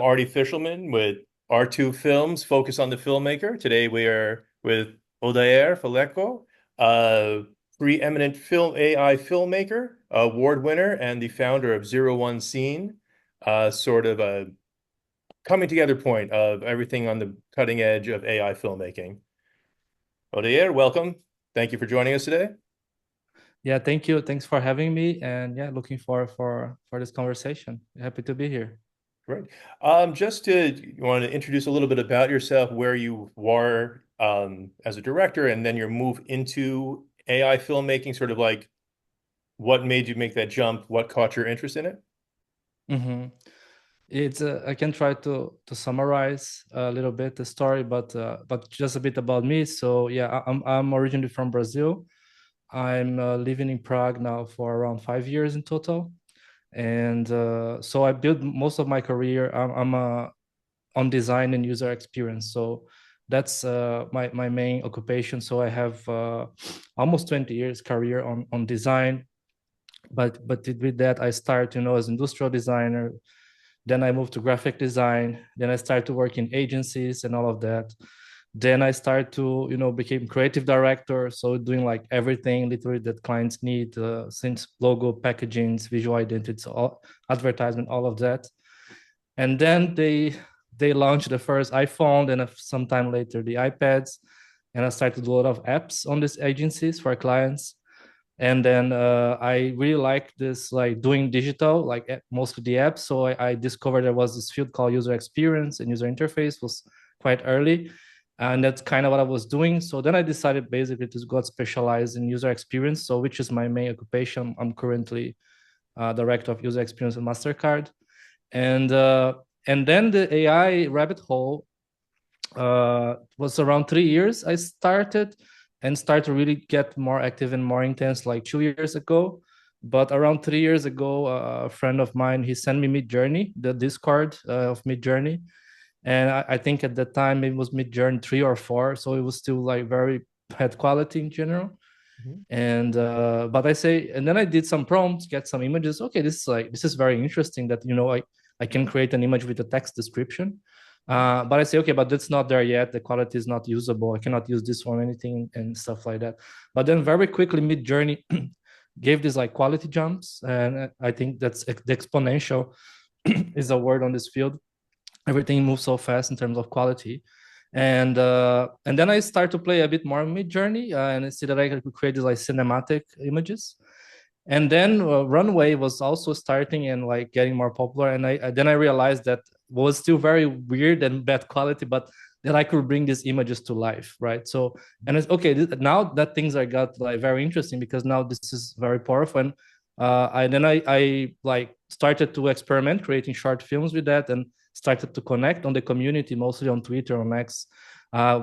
Artie Fishelman with R2 Films, Focus on the Filmmaker. Today we are with Odair Fale, a preeminent film AI filmmaker, award winner, and the founder of Zero One Scene, sort of a coming together point of everything on the cutting edge of AI filmmaking. Odair, welcome. Thank you for joining us today. Yeah, thank you. Thanks for having me. And yeah, looking forward for this conversation. Happy to be here. Great. Just to you want to introduce a little bit about yourself, where you were as a director, and then your move into AI filmmaking, sort of like what made you make that jump, what caught your interest in it? hmm It's I can try to summarize a little bit the story, but just a bit about me. So yeah, I'm originally from Brazil. I'm living in Prague now for around 5 years in total, and so I built most of my career. I'm on design and user experience. So that's my main occupation. So I have almost 20 years career on design. But with that, I started, as industrial designer. Then I moved to graphic design. Then I started to work in agencies and all of that. Then I started to, became creative director. So doing like everything literally that clients need, since logo, packagings, visual identity, all, advertisement, all of that. And then they launched the first iPhone, then sometime later the iPads, and I started to do a lot of apps on these agencies for clients. And then I really like this, like doing digital, like mostly the apps. So I discovered there was this field called user experience, and user interface was quite early, and that's kind of what I was doing. So then I decided basically to go specialize in user experience, so which is my main occupation. I'm currently director of user experience at Mastercard. And uh, and then the AI rabbit hole was around 3 years. I started to really get more active and more intense like 2 years ago. But around 3 years ago, a friend of mine, he sent me Midjourney, the Discord of Midjourney. And I think at that time it was Midjourney 3 or 4, so it was still like very bad quality in general. Mhm. And but I say, and then I did some prompts, get some images. Okay, this is very interesting that I can create an image with a text description. But I say, okay, but that's not there yet. The quality is not usable. I cannot use this for anything and stuff like that. But then very quickly, Midjourney gave these like quality jumps, and I think that's the exponential is a word on this field. Everything moves so fast in terms of quality. And then I start to play a bit more Midjourney, and I see that I could create these like cinematic images. And then Runway was also starting and like getting more popular, and then I realized that was still very weird and bad quality, but that I could bring these images to life, right? So, and it's okay now that things are got like very interesting, because now this is very powerful. And I like started to experiment creating short films with that, and started to connect on the community, mostly on Twitter, on X, uh,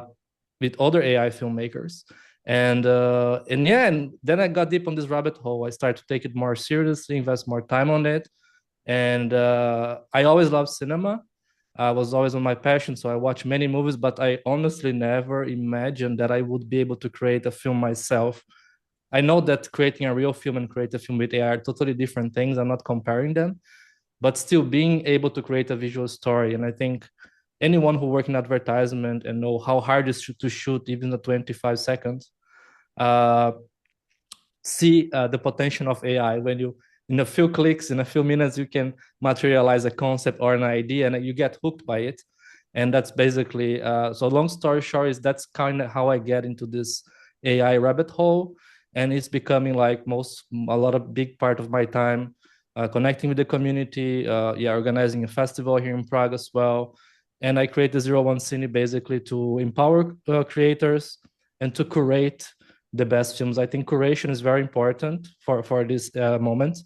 with other AI filmmakers. And yeah, and then I got deep on this rabbit hole. I started to take it more seriously, invest more time on it. And I always loved cinema. I was always on my passion, so I watched many movies, but I honestly never imagined that I would be able to create a film myself. I know that creating a real film and create a film with AI are totally different things. I'm not comparing them, but still being able to create a visual story. And I think anyone who work in advertisement and know how hard it is to shoot even the 25 seconds, uh, see the potential of AI when you, in a few clicks, in a few minutes, you can materialize a concept or an idea, and you get hooked by it. And that's basically, so long story short, is that's kind of how I get into this AI rabbit hole. And it's becoming like a lot of big part of my time, connecting with the community, yeah, organizing a festival here in Prague as well. And I create the Zero One Cine basically to empower creators and to curate the best films. I think curation is very important for this moment,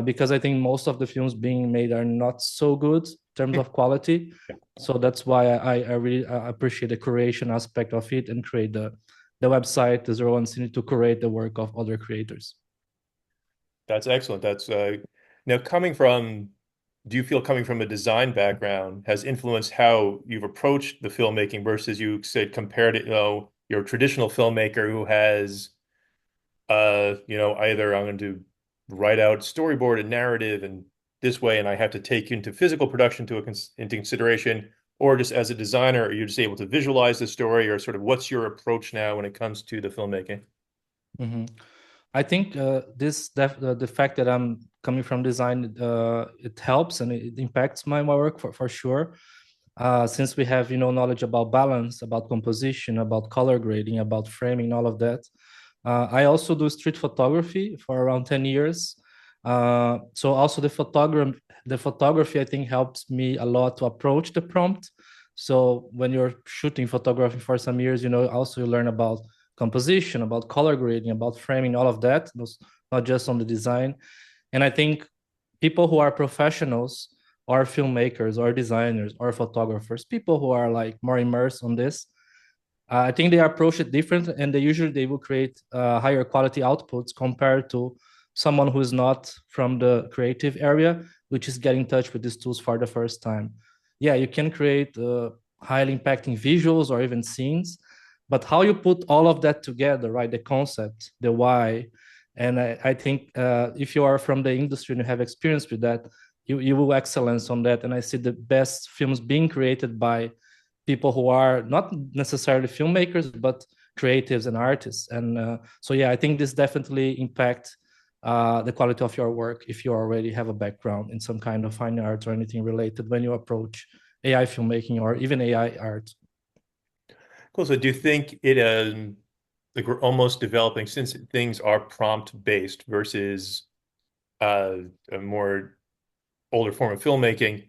because I think most of the films being made are not so good in terms of quality. So that's why I really appreciate the curation aspect of it, and create the website, the Zero One Cine, to curate the work of other creators. That's excellent. That's now coming from, do you feel coming from a design background has influenced how you've approached the filmmaking versus you said compared to, your traditional filmmaker who has, either I'm going to write out storyboard and narrative and this way, and I have to take into physical production into consideration, or just as a designer, are you just able to visualize the story, or sort of what's your approach now when it comes to the filmmaking? Mm-hmm. I think the fact that I'm coming from design, it helps and it impacts my work for sure. Since we have knowledge about balance, about composition, about color grading, about framing, all of that. I also do street photography for around 10 years. So also the photography I think helps me a lot to approach the prompt. So when you're shooting photography for some years, also you learn about composition, about color grading, about framing, all of that, not just on the design. And I think people who are professionals or filmmakers or designers or photographers, people who are like more immersed on this, I think they approach it different, and they will create higher quality outputs compared to someone who is not from the creative area, which is getting in touch with these tools for the first time. Yeah, you can create highly impacting visuals or even scenes, but how you put all of that together, right? The concept, the why, and I think if you are from the industry and you have experience with that, you will excellence on that. And I see the best films being created by people who are not necessarily filmmakers, but creatives and artists. And so, yeah, I think this definitely impacts the quality of your work if you already have a background in some kind of fine art or anything related when you approach AI filmmaking or even AI art. Cool. So do you think it like we're almost developing, since things are prompt based versus a more older form of filmmaking,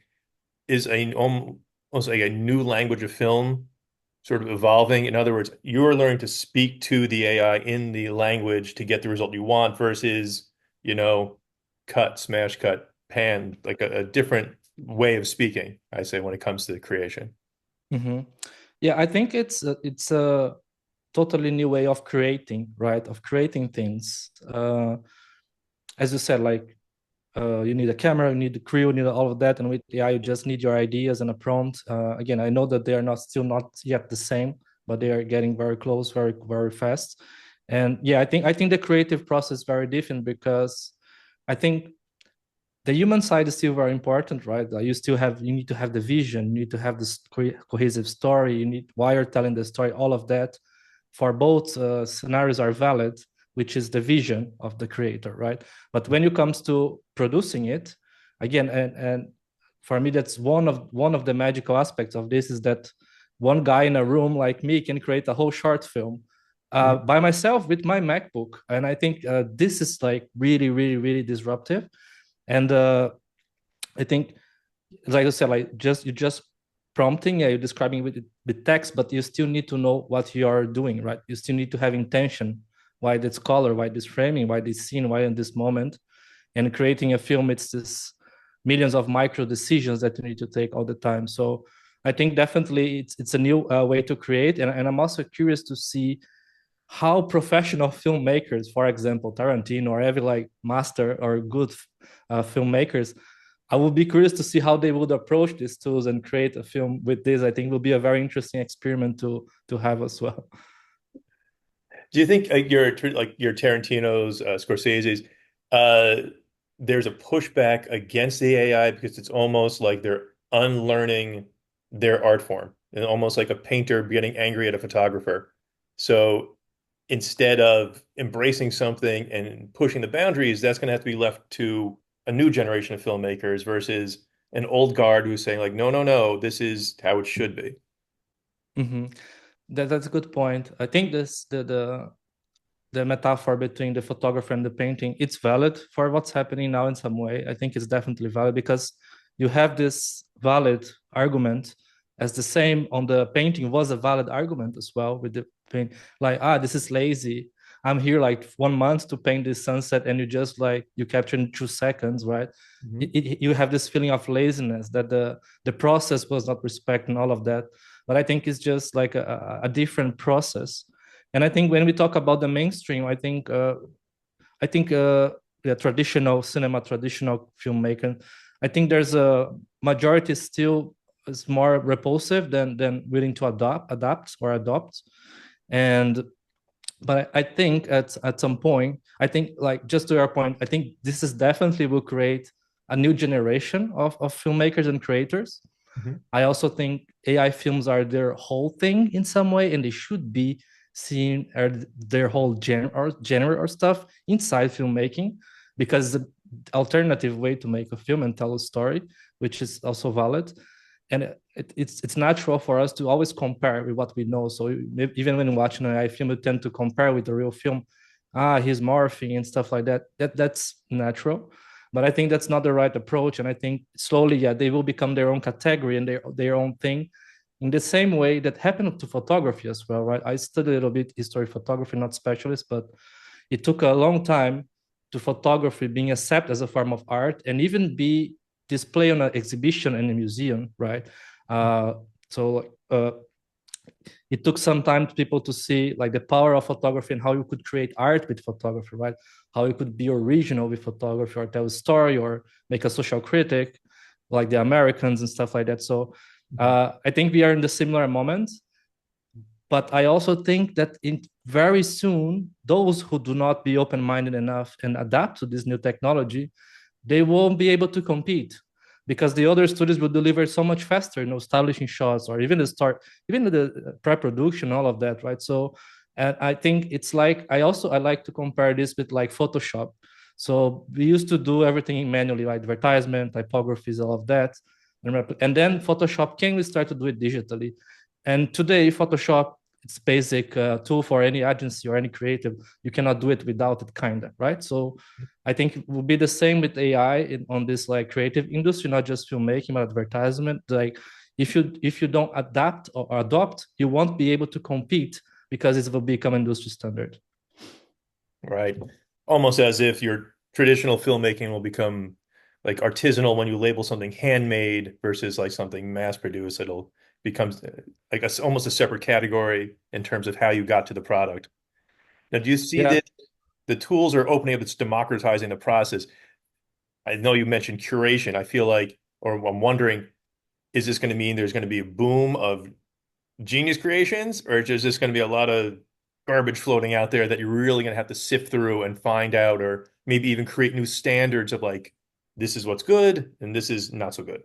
is almost like a new language of film sort of evolving? In other words, you're learning to speak to the AI in the language to get the result you want versus, cut, smash, cut, pan, like a different way of speaking, I say, when it comes to the creation. Mm-hmm. Yeah, I think it's a totally new way of creating, right? Of creating things. As you said, like you need a camera, you need the crew, you need all of that, and with AI, you just need your ideas and a prompt. Again, I know that they are not yet the same, but they are getting very close, very very fast. And yeah, I think the creative process is very different because I think the human side is still very important, right? You need to have the vision, you need to have this cohesive story, you need why you're telling the story, all of that. For both scenarios are valid, which is the vision of the creator, right? But when it comes to producing it, again, and for me, that's one of the magical aspects of this is that one guy in a room like me can create a whole short film by myself with my MacBook, and I think this is like really, really, really disruptive. And I think, like I said, like you just prompting, yeah, you're describing with text, but you still need to know what you are doing, right? You still need to have intention. Why this color? Why this framing? Why this scene? Why in this moment? And creating a film, it's this millions of micro decisions that you need to take all the time. So I think definitely it's a new way to create, and I'm also curious to see how professional filmmakers, for example, Tarantino or every like master or good filmmakers, I would be curious to see how they would approach these tools and create a film with this. I think will be a very interesting experiment to have as well. Do you think your Tarantino's, Scorsese's, uh, there's a pushback against the AI because it's almost like they're unlearning their art form, and almost like a painter getting angry at a photographer? So instead of embracing something and pushing the boundaries, that's going to have to be left to a new generation of filmmakers versus an old guard who's saying like, no, no, no, this is how it should be. Mm-hmm. That's a good point. I think this the metaphor between the photographer and the painting, it's valid for what's happening now in some way. I think it's definitely valid because you have this valid argument as the same on the painting was a valid argument as well with the paint. Like, this is lazy. I'm here like 1 month to paint this sunset, and you just like you capture in 2 seconds, right? Mhm. You have this feeling of laziness that the process was not respecting all of that. But I think it's just like a different process. And I think when we talk about the mainstream, I think the traditional cinema, traditional filmmaking, I think there's a majority still is more repulsive than willing to adapt or adopt. And but I think at some point, I think like just to your point, I think this is definitely will create a new generation of filmmakers and creators. Mhm. I also think AI films are their whole thing in some way, and they should be seen as their whole genre or stuff inside filmmaking, because the alternative way to make a film and tell a story, which is also valid. And it's natural for us to always compare with what we know. So even when watching an AI film, we tend to compare with the real film. He's morphing and stuff like that. That's natural. But I think that's not the right approach. And I think slowly, yeah, they will become their own category and their own thing, in the same way that happened to photography as well, right? I studied a little bit history photography, not specialist, but it took a long time to photography being accepted as a form of art and even be displayed on an exhibition in a museum, right? Uh, so it took some time to people to see like the power of photography and how you could create art with photography, right? How you could be original with photography or tell a story or make a social critic like the Americans and stuff like that. So I think we are in the similar moment, but I also think that in very soon, those who do not be open-minded enough and adapt to this new technology, they won't be able to compete because the other studios will deliver so much faster, establishing shots or even even the pre-production, all of that, right? So, and I think it's like I like to compare this with like Photoshop. So we used to do everything manually, like advertisement, typographies, all of that, and then Photoshop came. We start to do it digitally, and today Photoshop, it's basic tool for any agency or any creative. You cannot do it without it, kind of, right? So I think it will be the same with AI on this like creative industry, not just filmmaking, but advertisement. Like if you don't adapt or adopt, you won't be able to compete because it will become industry standard. Right. Almost as if your traditional filmmaking will become like artisanal when you label something handmade versus like something mass produced. It'll becomes like almost a separate category in terms of how you got to the product. Now, do you see Yeah. that the tools are opening up, it's democratizing the process? I know you mentioned curation. I feel like, or I'm wondering, is this going to mean there's going to be a boom of genius creations, or is this going to be a lot of garbage floating out there that you're really going to have to sift through and find out, or maybe even create new standards of like, this is what's good and this is not so good?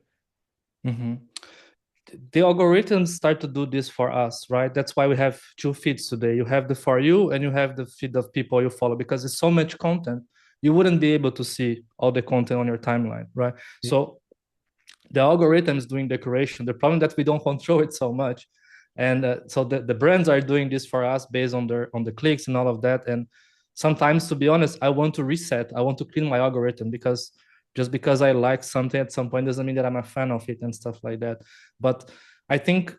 Mm-hmm. The algorithms start to do this for us, right? That's why we have two feeds today. You have the for you and you have the feed of people you follow, because it's so much content. You wouldn't be able to see all the content on your timeline, right? So the algorithm is doing the curation. The problem that we don't control it so much, and so the brands are doing this for us based on the clicks and all of that. And sometimes, to be honest, I want to reset. I want to clean my algorithm, because just because I like something at some point doesn't mean that I'm a fan of it and stuff like that. But I think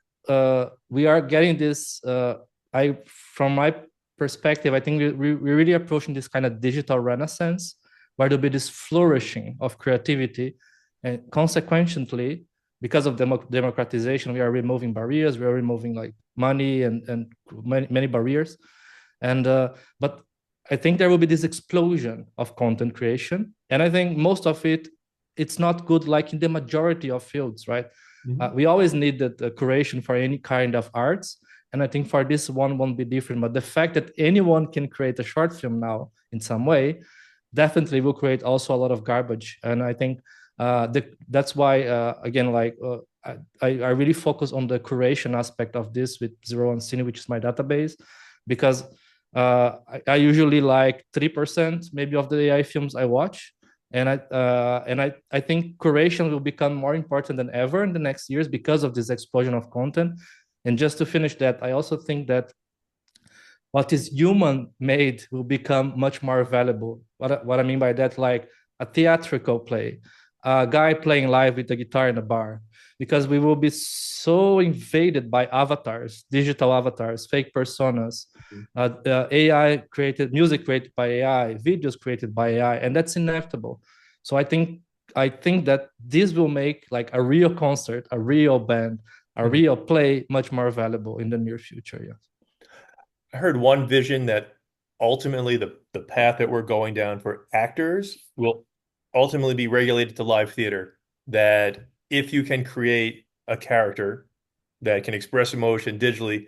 we are getting this. I From my perspective, I think we're really approaching this kind of digital renaissance where there'll be this flourishing of creativity, and consequently, because of democratization, we are removing barriers. We are removing like money and many barriers. And but I think there will be this explosion of content creation, and I think most of it's not good, like in the majority of fields, right? Mhm. We always need the curation for any kind of arts, and I think for this one won't be different. But the fact that anyone can create a short film now in some way definitely will create also a lot of garbage. And I think that's why again, like I really focus on the curation aspect of this with Zero and Cine, which is my database, because I usually like 3% maybe of the AI films I watch. And I think curation will become more important than ever in the next years because of this explosion of content. And just to finish that, I also think that what is human made will become much more valuable. What I mean by that, like a theatrical play, a guy playing live with a guitar in a bar, because we will be so invaded by avatars, digital avatars, fake personas, AI created, music created by AI, videos created by AI, and that's inevitable. So I think that this will make like a real concert, a real band, a Mhm. real play much more valuable in the near future. Yeah. I heard one vision that ultimately the path that we're going down for actors will ultimately be regulated to live theater. That if you can create a character that can express emotion digitally,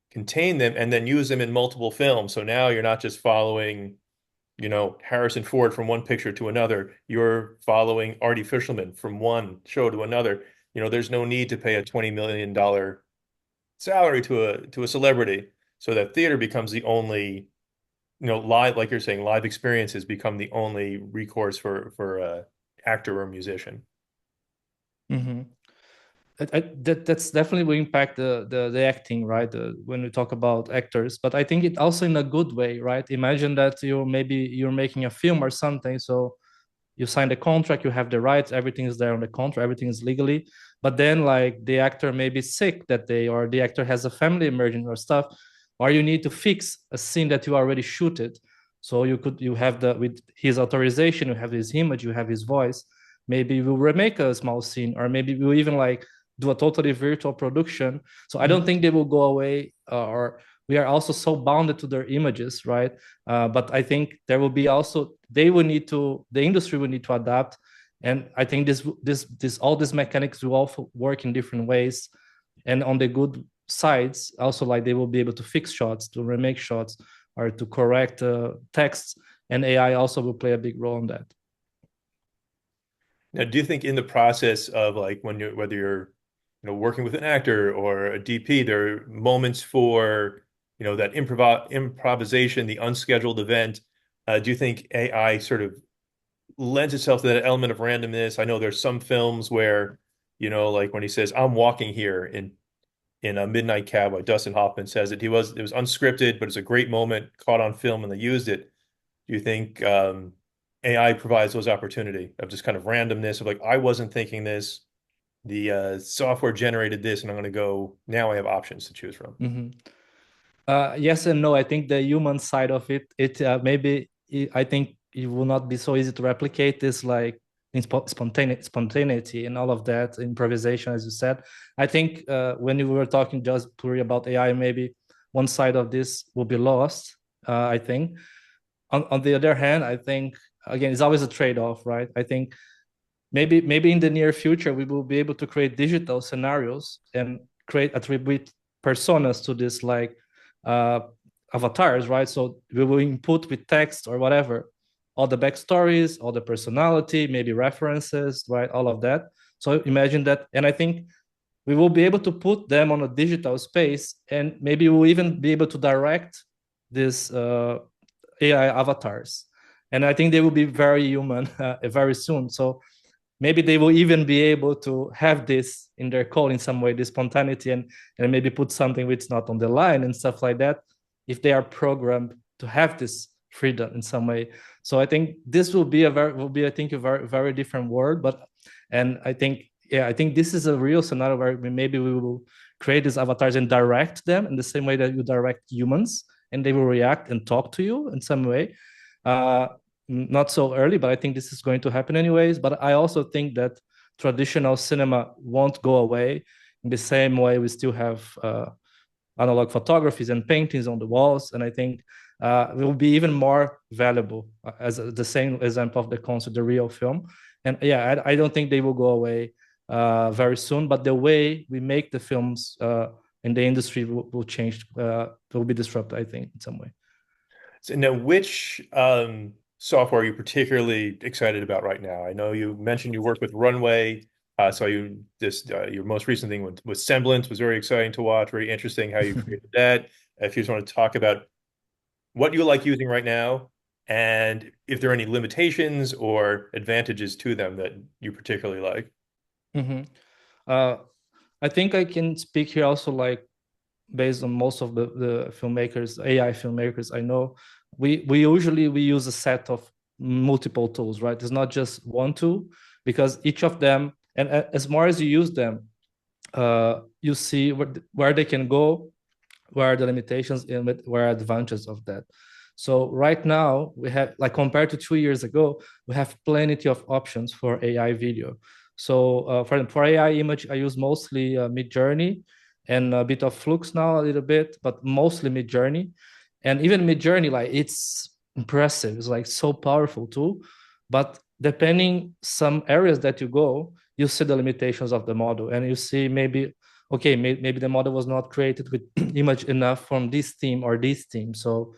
contain them, and then use them in multiple films. So now you're not just following Harrison Ford from one picture to another. You're following Artie Fisherman from one show to another. There's no need to pay a $20 million salary to a celebrity. So that theater becomes the only, live, like you're saying, live experiences become the only recourse for a actor or musician. Mm-hmm. That's definitely will impact the acting, right? When we talk about actors, but I think it also in a good way, right? Imagine that you're making a film or something, so you sign the contract, you have the rights, everything is there on the contract, everything is legally, but then like the actor may be sick that day, or the actor has a family emergency or stuff, or you need to fix a scene that you already shooted. So you have with his authorization, you have his image, you have his voice. Maybe we'll remake a small scene, or maybe we'll even like do a totally virtual production. So I don't think they will go away, or we are also so bounded to their images, right? But I think there will be also the industry will need to adapt, and I think this all these mechanics will also work in different ways, and on the good sides also, like they will be able to fix shots, to remake shots, or to correct texts, and AI also will play a big role in that. Now, do you think in the process of like whether you're working with an actor or a DP, there are moments for that improvisation, the unscheduled event? Do you think AI sort of lends itself to that element of randomness? I know there's some films where like when he says I'm walking here in a Midnight Cowboy, Dustin Hoffman says it was unscripted, but it's a great moment caught on film and they used it. Do you think AI provides those opportunity of just kind of randomness of like, I wasn't thinking this, the software generated this, and I'm going to go, now I have options to choose from. Mm-hmm. Yes and no. I think the human side of I think it will not be so easy to replicate this, like in spontaneity and all of that improvisation, as you said. I think when you were talking just purely about AI, maybe one side of this will be lost. I think. On the other hand, I think again it's always a trade-off, right? I think maybe in the near future we will be able to create digital scenarios and attribute personas to this like uh, avatars, right? So we will input with text or whatever all the backstories, all the personality, maybe references, right? All of that. So imagine that, and I think we will be able to put them on a digital space, and maybe we'll even be able to direct these AI avatars. And I think they will be very human very soon. So maybe they will even be able to have this in their code in some way, this spontaneity, and maybe put something which is not on the line and stuff like that, if they are programmed to have this freedom in some way. So I think this will be I think a very, very different world. And I think this is a real scenario where maybe we will create these avatars and direct them in the same way that you direct humans, and they will react and talk to you in some way. Not so early, but I think this is going to happen anyways. But I also think that traditional cinema won't go away in the same way we still have analog photographies and paintings on the walls. And I think it will be even more valuable as the same example of the concert, the real film. And yeah, I don't think they will go away very soon, but the way we make the films in the industry will change, will be disrupted, I think, in some way. So now, which software are you particularly excited about right now? I know you mentioned you work with Runway. So your most recent thing with Semblance was very exciting to watch, very interesting how you created that. If you just want to talk about what you like using right now, and if there are any limitations or advantages to them that you particularly like. Mm-hmm. I think I can speak here also, like based on most of the filmmakers, AI filmmakers I know, we usually use a set of multiple tools, right? It's not just one tool, because each of them, and as more as you use them, you see where they can go, where are the limitations, and where are the advantages of that. So right now we have, like compared to 2 years ago, we have plenty of options for AI video. So for AI image, I use mostly Midjourney and a bit of Flux now, a little bit, but mostly Midjourney. And even Midjourney, like it's impressive. It's like so powerful too. But depending some areas that you go, you see the limitations of the model, and you see maybe, okay, maybe the model was not created with image enough from this theme or this theme. So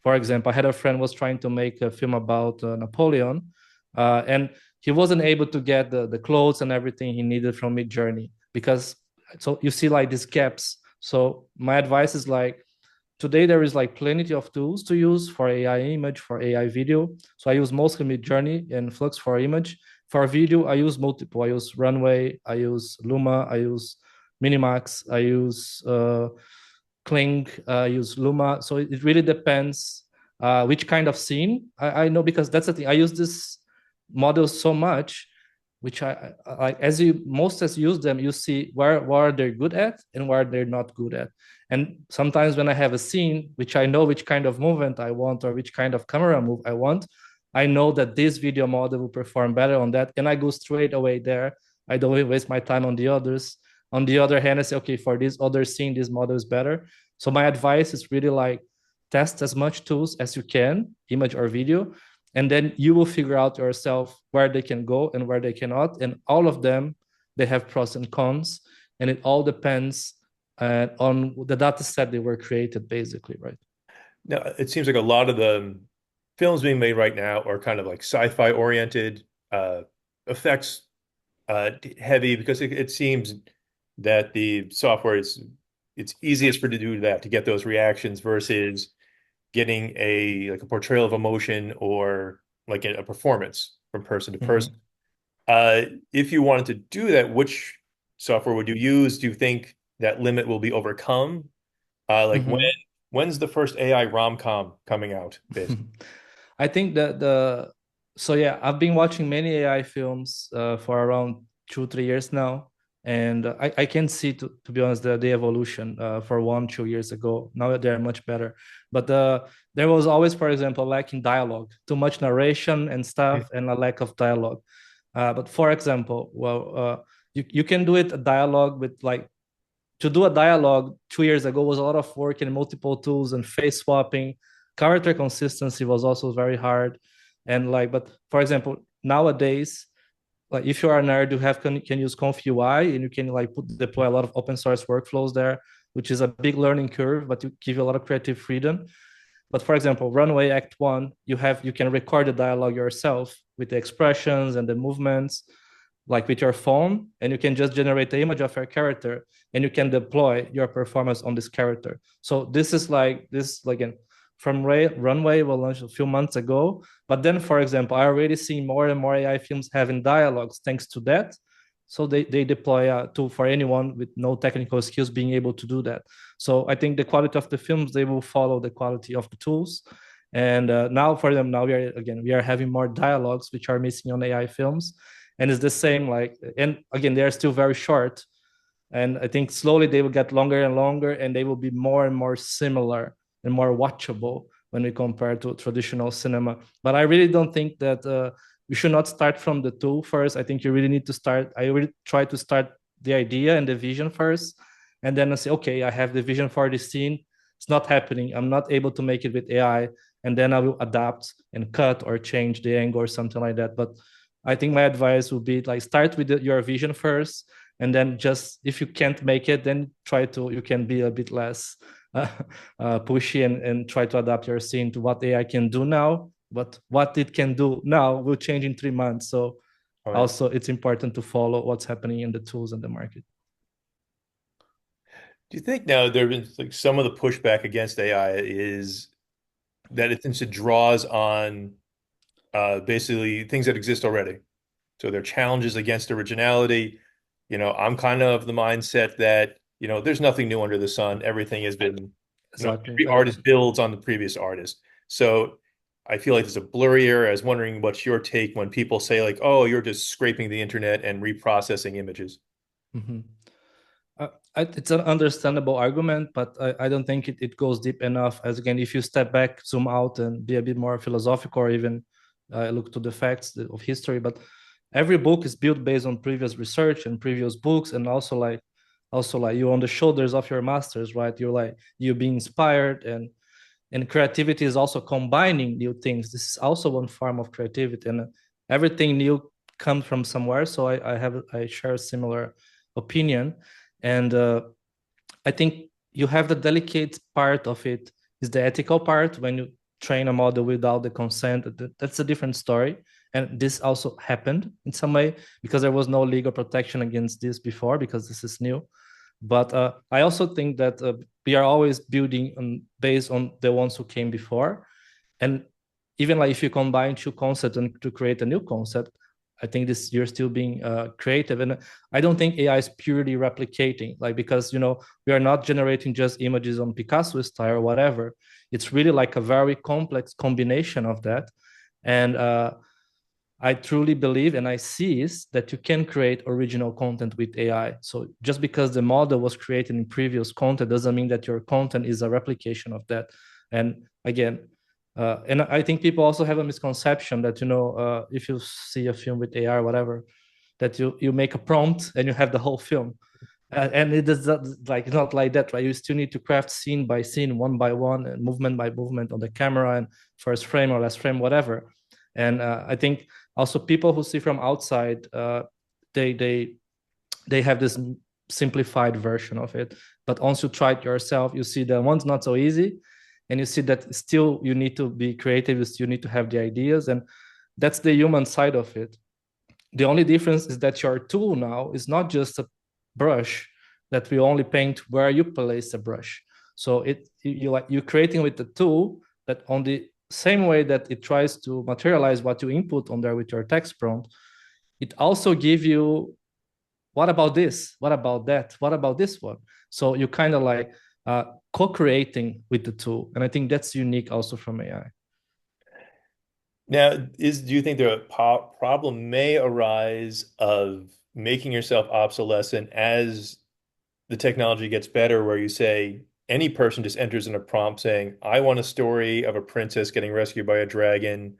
For example, I had a friend was trying to make a film about Napoleon, and he wasn't able to get the clothes and everything he needed from Midjourney because so you see like these gaps. So my advice is like today there is like plenty of tools to use for AI image, for AI video. So I use mostly Midjourney and Flux for image. For video, I use multiple. I use Runway, I use Luma, I use Minimax, I use Kling, use Luma. So it really depends which kind of scene. I know because that's the thing. I use this model so much, which I like as you most as use them, you see where they're good at and where they're not good at. And sometimes when I have a scene, which I know which kind of movement I want or which kind of camera move I want, I know that this video model will perform better on that, and I go straight away there. I don't waste my time on the others. On the other hand, I say, okay, for this other scene, this model is better. So my advice is really like test as much tools as you can, image or video, and then you will figure out yourself where they can go and where they cannot. And all of them, they have pros and cons, and it all depends on the data set they were created, basically, right? Now, it seems like a lot of the films being made right now are kind of like sci-fi oriented, effects heavy because it seems that the software is it's easiest for to do that to get those reactions versus getting a like a portrayal of emotion or like a performance from person to person. Mm-hmm. If you wanted to do that, which software would you use? Do you think that limit will be overcome? Like Mm-hmm. when's the first AI rom-com coming out, basically? I think that the so yeah, I've been watching many AI films for around 2 3 years now, and I can see to be honest the evolution for 1 2 years ago. Now they're much better, but there was always, for example, lacking dialogue, too much narration and stuff, and a lack of dialogue. But for example, well, you can do it a dialogue with like to do a dialogue 2 years ago was a lot of work and multiple tools and face swapping. Character consistency was also very hard. And like, but for example, nowadays, like if you are a nerd, you have can use Conf UI and you can like deploy a lot of open source workflows there, which is a big learning curve, but you give you a lot of creative freedom. But for example, Runway Act One, you can record the dialogue yourself with the expressions and the movements like with your phone, and you can just generate the image of your character and you can deploy your performance on this character. So this is like this like from Runway was launched a few months ago. But then, for example, I already see more and more AI films having dialogues thanks to that. So they deploy a tool for anyone with no technical skills being able to do that. So I think the quality of the films, they will follow the quality of the tools. And now for them, now we are having more dialogues which are missing on AI films, and it's the same like, and again they're still very short, and I think slowly they will get longer and longer, and they will be more and more similar and more watchable when we compare to traditional cinema. But I really don't think that we should not start from the tool first. I think you really need to start, I really try to start the idea and the vision first, and then I say, okay, I have the vision for this scene, it's not happening, I'm not able to make it with AI, and then I will adapt and cut or change the angle or something like that. But I think my advice would be like start with your vision first, and then just if you can't make it, then try to you can be a bit less pushy and try to adapt your scene to what AI can do now. But what it can do now will change in 3 months. So All right. also it's important to follow what's happening in the tools and the market. Do you think now there have been like some of the pushback against AI is that it thinks it draws on basically things that exist already? So there are challenges against originality. I'm kind of the mindset that, there's nothing new under the sun. Everything has been, Exactly. every artist builds on the previous artist. So I feel like there's a blurry area. I was wondering what's your take when people say like, oh, you're just scraping the internet and reprocessing images. Mhm. It's an understandable argument, but I don't think it goes deep enough. As again, if you step back, zoom out, and be a bit more philosophical, or even look to the facts of history. But every book is built based on previous research and previous books, and also like you're on the shoulders of your masters, right? You're being inspired, and creativity is also combining new things. This is also one form of creativity, and everything new comes from somewhere. So I share a similar opinion, and I think you have the delicate part of it is the ethical part when train a model without the consent. That's a different story. And this also happened in some way because there was no legal protection against this before, because this is new. But I also think that we are always building based on the ones who came before. And even like if you combine two concepts and to create a new concept, I think this you're still being creative. And I don't think AI is purely replicating, like, because, you know, we are not generating just images on Picasso style or whatever. It's really like a very complex combination of that. And I truly believe, and I see, is that you can create original content with AI. So just because the model was created in previous content doesn't mean that your content is a replication of that. And again, and I think people also have a misconception that, you know, if you see a film with AI or whatever, that you make a prompt and you have the whole film. And it is not like that, right? You still need to craft scene by scene, one by one, and movement by movement on the camera, and first frame or last frame, whatever. And I think also people who see from outside, they have this simplified version of it. But once you try it yourself, you see that one's not so easy, and you see that still you need to be creative, you need to have the ideas, and that's the human side of it. The only difference is that your tool now is not just a brush that we only paint where you place the brush. So you're creating with the tool that on the same way that it tries to materialize what you input on there with your text prompt, it also give you, what about this? What about that? What about this one? So you kind of like co-creating with the tool. And I think that's unique also from AI. Now, do you think the problem may arise of making yourself obsolescent as the technology gets better, where you say any person just enters in a prompt saying, I want a story of a princess getting rescued by a dragon,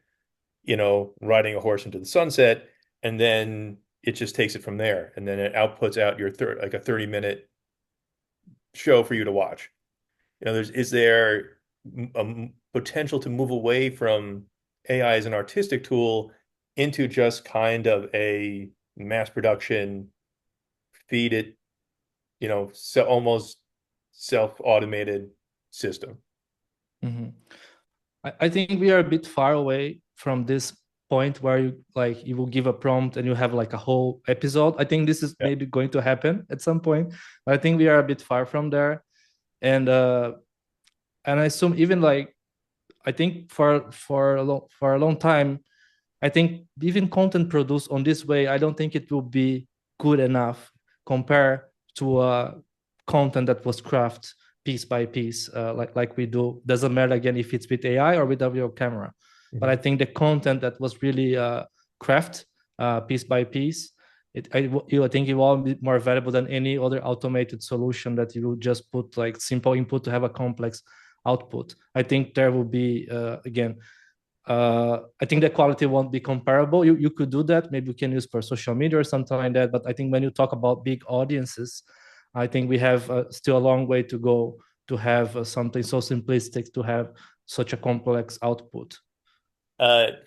you know, riding a horse into the sunset, and then it just takes it from there, and then it outputs out your like a 30-minute show for you to watch. You know, is there a potential to move away from AI as an artistic tool into just kind of a mass production, feed it, you know, so almost self-automated system? Mm-hmm. I think we are a bit far away from this point where you will give a prompt and you have like a whole episode. I think this is Yeah. maybe going to happen at some point, but I think we are a bit far from there. And I assume even like, I think for a long time, I think even content produced on this way, I don't think it will be good enough compared to content that was crafted piece by piece, like we do. Doesn't matter again if it's with AI or with a real camera. But I think the content that was really crafted piece by piece, I think it will be more valuable than any other automated solution that you will just put like simple input to have a complex output. I think there will be again. I think the quality won't be comparable. You could do that. Maybe we can use for social media or something like that. But I think when you talk about big audiences, I think we have still a long way to go to have something so simplistic to have such a complex output.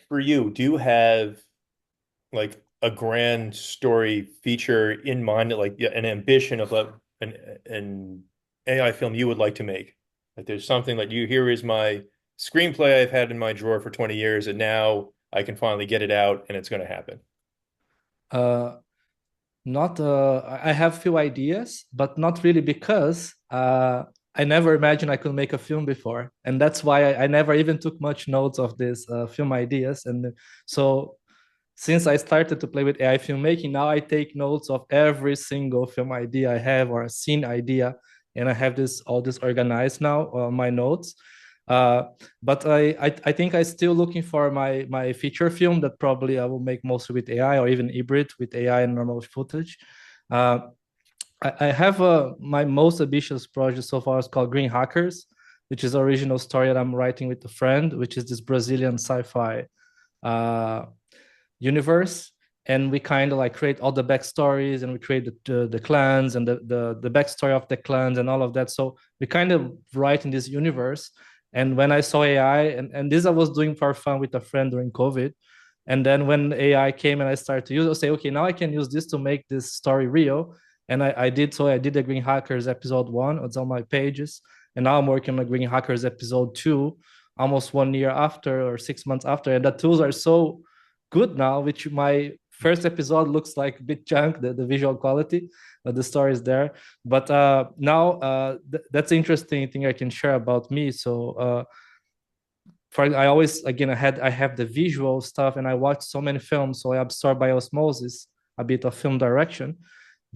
For you, do you have like a grand story feature in mind, like an ambition of an AI film you would like to make? Like there's something like here is my screenplay I've had in my drawer for 20 years, and now I can finally get it out and it's going to happen. Uh, not I have few ideas, but not really because I never imagined I could make a film before, and that's why I never even took much notes of these film ideas. And so since I started to play with AI filmmaking, now I take notes of every single film idea I have or a scene idea, and I have all this organized now on my notes. Uh, but I think I still looking for my feature film that probably I will make mostly with AI or even hybrid with AI and normal footage. Uh, I have my most ambitious project so far is called Green Hackers, which is the original story that I'm writing with a friend, which is this Brazilian sci-fi uh, universe. And we kind of like create all the backstories, and we create the clans and the backstory of the clans and all of that. So we kind of write in this universe. And when I saw AI, and this I was doing for fun with a friend during COVID. And then when AI came and I started to use it, I say, okay, now I can use this to make this story real. And I did so. I did the Green Hackers episode 1. It's on my pages. And now I'm working on the Green Hackers episode 2. almost 1 year after or 6 months after, and the tools are so good now, which my first episode looks like a bit junk, the visual quality, but the story is there. But now that's an interesting thing I can share about me. So I always, again, I have the visual stuff, and I watch so many films, so I absorb by osmosis a bit of film direction,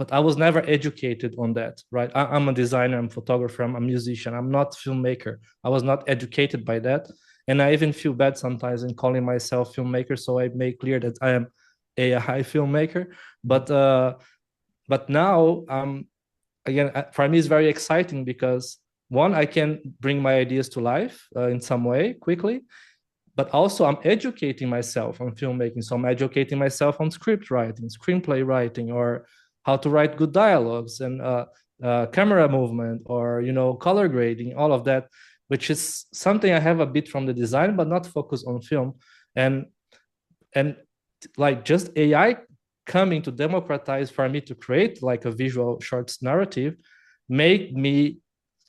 but I was never educated on that, right? I'm a designer, I'm a photographer, I'm a musician, I'm not a filmmaker. I was not educated by that. And I even feel bad sometimes in calling myself filmmaker. So I make clear that I am a high filmmaker. But now, again, for me, it's very exciting because one, I can bring my ideas to life in some way quickly, but also I'm educating myself on filmmaking. So I'm educating myself on script writing, screenplay writing, or how to write good dialogues and camera movement, or color grading, all of that, which is something I have a bit from the design, but not focus on film. And like just AI coming to democratize for me to create like a visual shorts narrative made me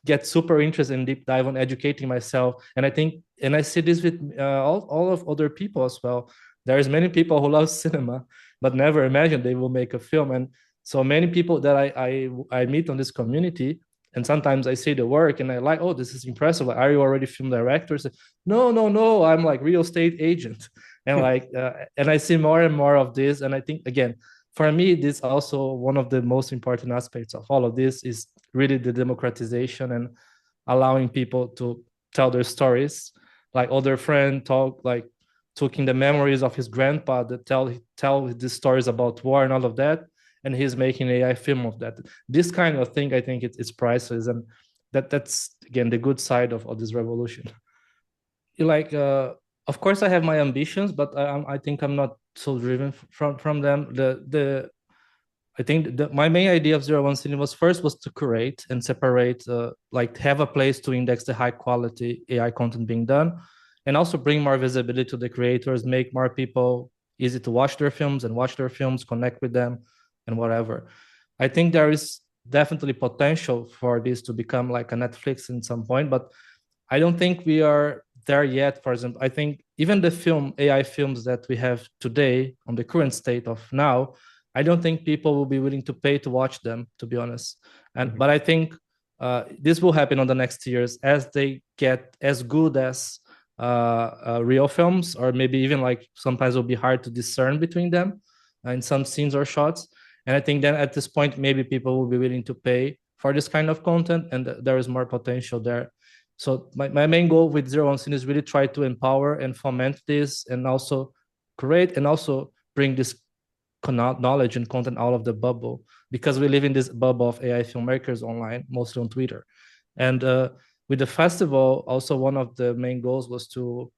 get super interested in deep dive on educating myself. And I think, and I see this with all of other people as well. There's many people who love cinema but never imagined they will make a film. And so many people that I meet on this community, and sometimes I see the work and I like, oh, this is impressive. Like, are you already film director? So, no, no, no, I'm like real estate agent. And like and I see more and more of this. And I think, again, for me, this also one of the most important aspects of all of this is really the democratization and allowing people to tell their stories. Like other friend took in the memories of his grandpa that tell the stories about war and all of that, and he's making an AI film of that. This kind of thing, I think it's priceless, and that's again the good side of this revolution. Like of course I have my ambitions, but I think I'm not so driven from them. I think my main idea of 01 Cinema was to curate and separate, like have a place to index the high quality AI content being done, and also bring more visibility to the creators, make more people easy to watch their films and watch their films, connect with them, and whatever. I think there is definitely potential for this to become like a Netflix in some point, but I don't think we are there yet. For example, I think even the AI films that we have today on the current state of now, I don't think people will be willing to pay to watch them, to be honest. But I think this will happen on the next years as they get as good as real films, or maybe even like sometimes it will be hard to discern between them in some scenes or shots. And I think then at this point, maybe people will be willing to pay for this kind of content, and there is more potential there. So my main goal with 01 Cinema is really try to empower and foment this, and also create and also bring this knowledge and content out of the bubble, because we live in this bubble of AI filmmakers online, mostly on Twitter. And with the festival, also one of the main goals was to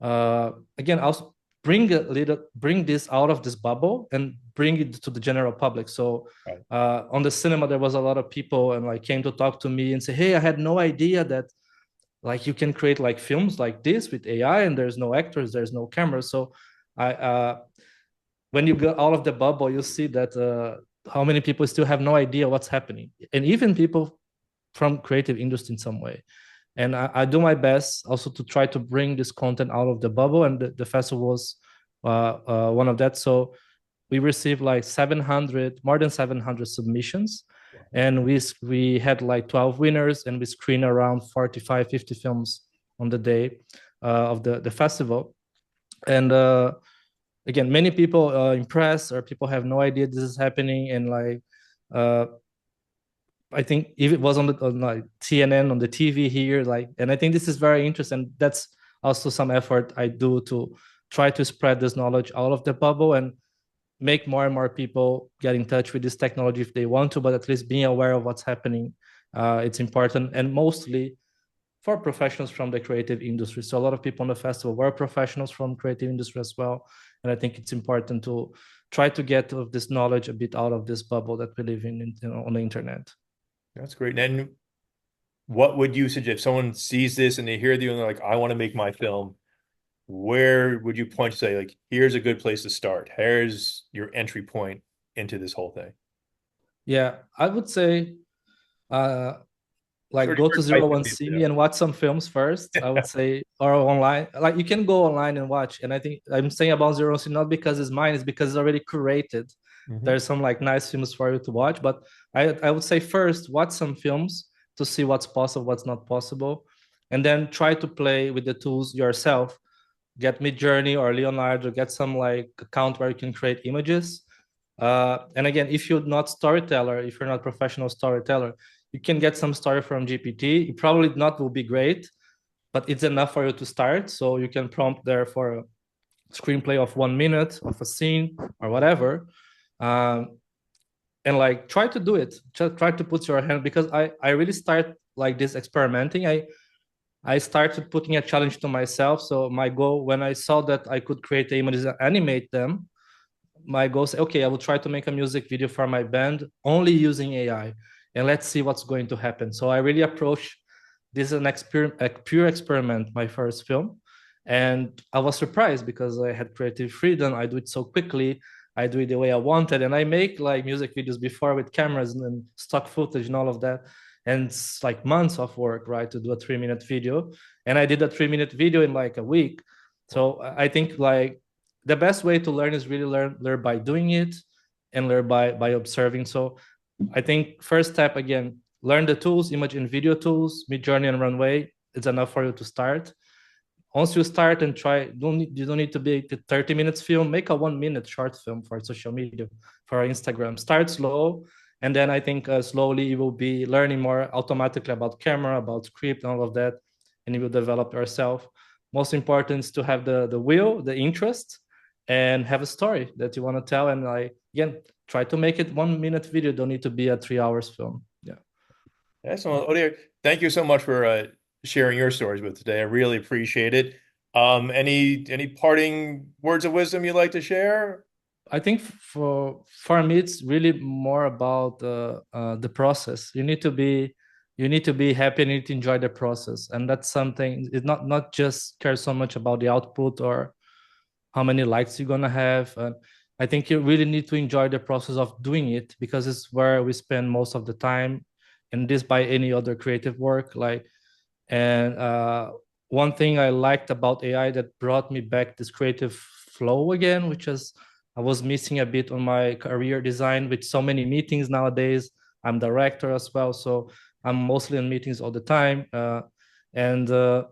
again also bring this out of this bubble and bring it to the general public. So on the cinema, there was a lot of people and like came to talk to me and say, hey, I had no idea that like you can create like films like this with AI and there's no actors, there's no cameras. So I when you go out of the bubble, you see that how many people still have no idea what's happening, and even people from creative industry in some way. And I do my best also to try to bring this content out of the bubble, and the festival was one of that. So we received like 700, more than 700 submissions, and we had like 12 winners, and we screened around 45, 50 films on the day of the festival. And again, many people impressed, or people have no idea this is happening, and like I think if it was on like CNN on the TV here, like, and I think this is very interesting. That's also some effort I do to try to spread this knowledge out of the bubble and make more and more people get in touch with this technology if they want to, but at least being aware of what's happening. It's important, and mostly for professionals from the creative industry. So a lot of people on the festival were professionals from creative industry as well. And I think it's important to try to get this knowledge a bit out of this bubble that we live in, on the internet. That's great. And what would you suggest if someone sees this and they hear you and they're like, I want to make my film? Where would you point to say, like, here's a good place to start? Here's your entry point into this whole thing? Yeah, I would say like Sort of go to your Zero type of One video. Cine and watch some films first, I would say, or online. Like you can go online and watch. And I think I'm saying about Zero One Cine not because it's mine, it's because it's already curated. Mhm. There's some like nice films for you to watch. But I would say first watch some films to see what's possible, what's not possible. And then try to play with the tools yourself. Get Midjourney or Leonardo, get some like account where you can create images. And again, if you're not storyteller, if you're not professional storyteller, you can get some story from GPT. It probably not will be great, but it's enough for you to start. So you can prompt there for a screenplay of 1 minute of a scene or whatever. Um, and like try to do it. Just try to put your hand because I really start like this experimenting. I started putting a challenge to myself. So my goal when I saw that I could create the images and animate them, my goal is okay, I will try to make a music video for my band only using AI, and let's see what's going to happen. So I really approach this as a pure experiment, my first film, and I was surprised because I had creative freedom. I do it so quickly. I do it the way I wanted, and I make like music videos before with cameras and stock footage and all of that. And it's like months of work, right, to do a 3 minute video. And I did a 3 minute video in like a week. So I think like the best way to learn is really learn by doing it and learn by observing. So I think first step again, learn the tools, image and video tools, Midjourney and Runway. It's enough for you to start. Once you start and try, you don't need to be a 30 minutes film. Make a 1 minute short film for social media, for Instagram. Start slow, and then I think slowly you will be learning more automatically about camera, about script, and all of that, and you will develop yourself. Most important is to have the will, the interest, and have a story that you want to tell. And like again, try to make it 1 minute video. Don't need to be a 3 hours film. Yeah. Excellent. Odair, thank you so much for sharing your stories with today. I really appreciate it. Any parting words of wisdom you'd like to share? I think for me it's really more about the process. You need to be happy and you need to enjoy the process, and that's something. It's not just care so much about the output or how many likes you're gonna have. I think you really need to enjoy the process of doing it because it's where we spend most of the time, and this by any other creative work. Like and one thing I liked about AI that brought me back this creative flow again, which is I was missing a bit on my career design with so many meetings nowadays. I'm director as well, so I'm mostly in meetings all the time. And uh,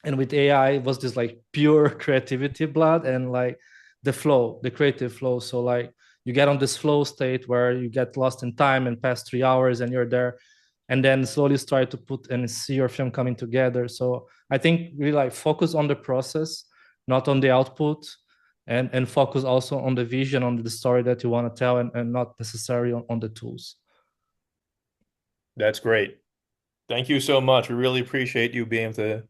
and with AI, it was this like pure creativity blood and like the flow, the creative flow. So like you get on this flow state where you get lost in time and past 3 hours and you're there and then slowly start to put and see your film coming together. So I think we like focus on the process, not on the output, and focus also on the vision, on the story that you want to tell, and not necessarily on the tools. That's great. Thank you so much. We really appreciate you being able to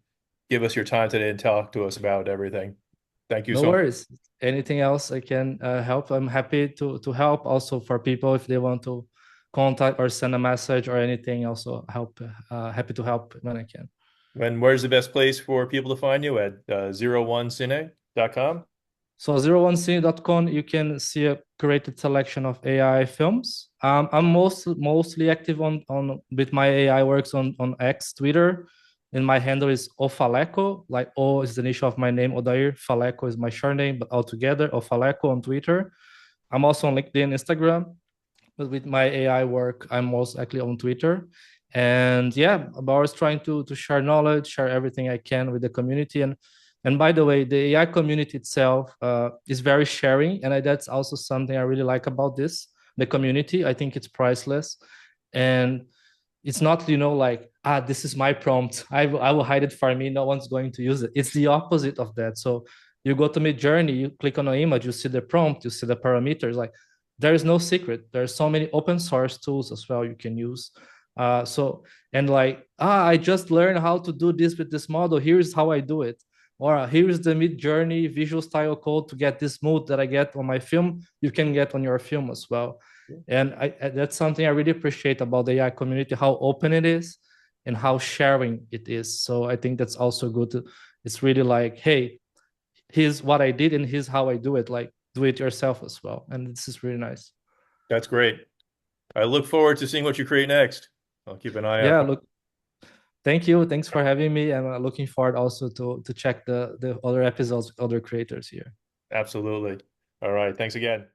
give us your time today and talk to us about everything. Thank you No so much. worries. Anything else I can help? I'm happy to help. Also for people if they want to contact or send a message or anything. Also help. Happy to help when I can. And where's the best place for people to find you at 01cine.com? So 01cine.com, you can see a curated selection of AI films. I'm mostly active on with my AI works on X, Twitter, and my handle is Ofaleco. Like O is the initial of my name, Odair. Faleco is my surname, but altogether Ofaleco on Twitter. I'm also on LinkedIn, Instagram, but with my AI work, I'm most likely on Twitter. And yeah, I'm always trying to share knowledge, share everything I can with the community. And by the way, the AI community itself is very sharing, and that's also something I really like about this. The community, I think it's priceless, and it's not like this is my prompt. I will hide it for me. No one's going to use it. It's the opposite of that. So you go to Midjourney, you click on an image, you see the prompt, you see the parameters. Like there is no secret. There's so many open source tools as well you can use. So and like I just learned how to do this with this model. Here's how I do it. Or here's the Midjourney visual style code to get this mood that I get on my film. You can get on your film as well. And that's something I really appreciate about the AI community, how open it is and how sharing it is. So I think that's also good. It's really like, hey, here's what I did and here's how I do it. Like do it yourself as well. And this is really nice. That's great. I look forward to seeing what you create next. I'll keep an eye out Yeah, for it. look. Thank you. Thanks for having me. I'm looking forward also to check the other episodes with other creators here. Absolutely. All right. Thanks again.